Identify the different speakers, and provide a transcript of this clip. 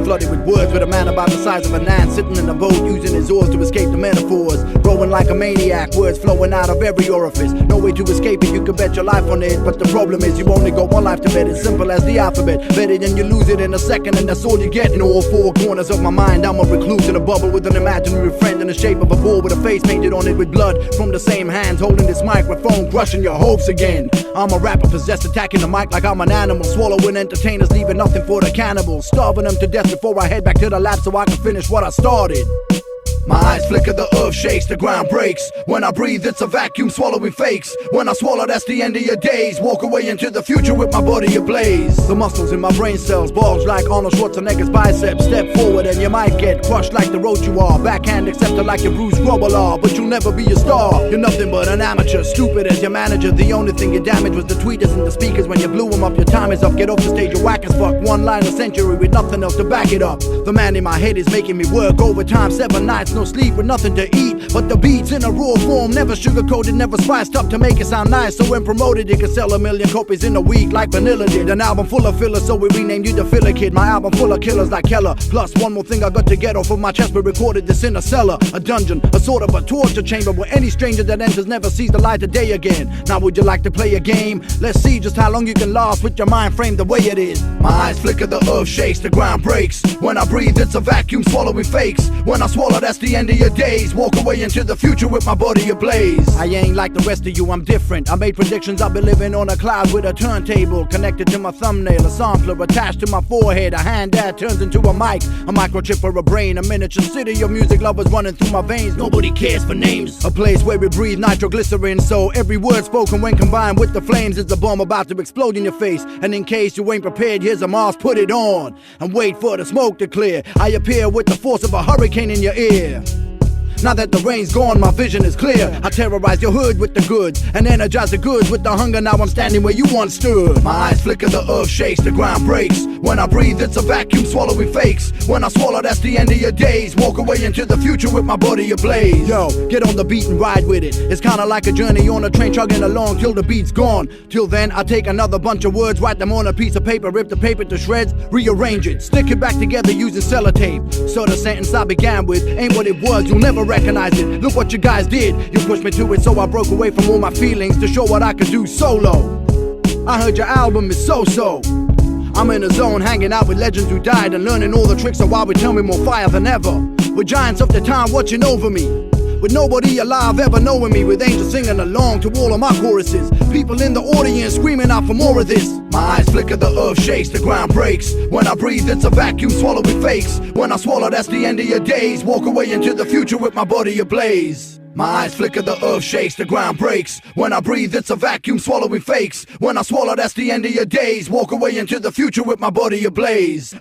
Speaker 1: flooded with words with a man about the size of an ant, sitting in a boat using his oars to escape the metaphors. Growing like a maniac, words flowing out of every orifice. No way to escape it, you can bet your life on it. But the problem is you only got one life to bet. It's simple as the alphabet. Bet it and you lose it in a second, and that's all you get. In all four corners of my mind, I'm a recluse in a bubble with an imaginary friend in the shape of a ball with a face painted on it with blood from the same hands holding this microphone, crushing your hopes again. I'm a rapper possessed, attacking the mic like I'm an animal, swallowing entertainers, leaving nothing for the cannibals, starving them to death before I head back to the lab so I can finish what I started. My eyes flicker, the earth shakes, the ground breaks. When I breathe, it's a vacuum swallowing fakes. When I swallow, that's the end of your days. Walk away into the future with my body ablaze. The muscles in my brain cells bulge like Arnold Schwarzenegger's biceps. Step forward and you might get crushed like the roach you are. Backhand accepted like your Bruce Grubble are. But you'll never be a star. You're nothing but an amateur, stupid as your manager. The only thing you damaged was the tweeters and the speakers. When you blew them up, your time is up. Get off the stage, you're whack as fuck. One line a century with nothing else to back it up. The man in my head is making me work overtime, 7 nights, no sleep with nothing to eat. But the beats in a raw form, never sugar-coated, never spiced up to make it sound nice. So when promoted, it could sell 1 million copies in a week like Vanilla did. An album full of fillers, so we renamed you the Filler Kid. My album full of killers like Keller. Plus one more thing I got to get off of my chest. We recorded this in a cellar, a dungeon, a sort of a torture chamber where any stranger that enters never sees the light of day again. Now would you like to play a game? Let's see just how long you can last with your mind framed the way it is. My eyes flicker, the earth shakes, the ground breaks. When I breathe, it's a vacuum swallowing fakes. When I swallow, that's the end of your days. Walk away into the future with my body ablaze. I ain't like the rest of you, I'm different. I made predictions, I've been living on a cloud with a turntable connected to my thumbnail, a sampler attached to my forehead, a hand that turns into a mic, a microchip for a brain, a miniature city of music lovers running through my veins. Nobody cares for names. A place where we breathe nitroglycerin, so every word spoken when combined with the flames is a bomb about to explode in your face. And in case you ain't prepared, here's a mask, put it on and wait for the smoke to clear. I appear with the force of a hurricane in your ear. Now that the rain's gone, my vision is clear. I terrorize your hood with the goods and energize the goods with the hunger. Now I'm standing where you once stood. My eyes flicker, the earth shakes, the ground breaks. When I breathe, it's a vacuum swallowing fakes. When I swallow, that's the end of your days. Walk away into the future with my body ablaze. Yo, get on the beat and ride with it. It's kinda like a journey on a train chugging along till the beat's gone. Till then, I take another bunch of words, write them on a piece of paper, rip the paper to shreds, rearrange it, stick it back together using sellotape. So the sentence I began with ain't what it was, you'll never recognize it. Look what you guys did, you pushed me to it, so I broke away from all my feelings to show what I could do solo. I heard your album is so-so. I'm in a zone hanging out with legends who died and learning all the tricks of why we tell me more fire than ever. With giants of the time watching over me, with nobody alive ever knowing me, with angels singing along to all of my choruses, people in the audience screaming out for more of this. My eyes flicker, the earth shakes, the ground breaks. When I breathe, it's a vacuum swallowing fakes. When I swallow, that's the end of your days. Walk away into the future with my body ablaze. My eyes flicker, the earth shakes, the ground breaks. When I breathe, it's a vacuum swallowing fakes. When I swallow, that's the end of your days. Walk away into the future with my body ablaze.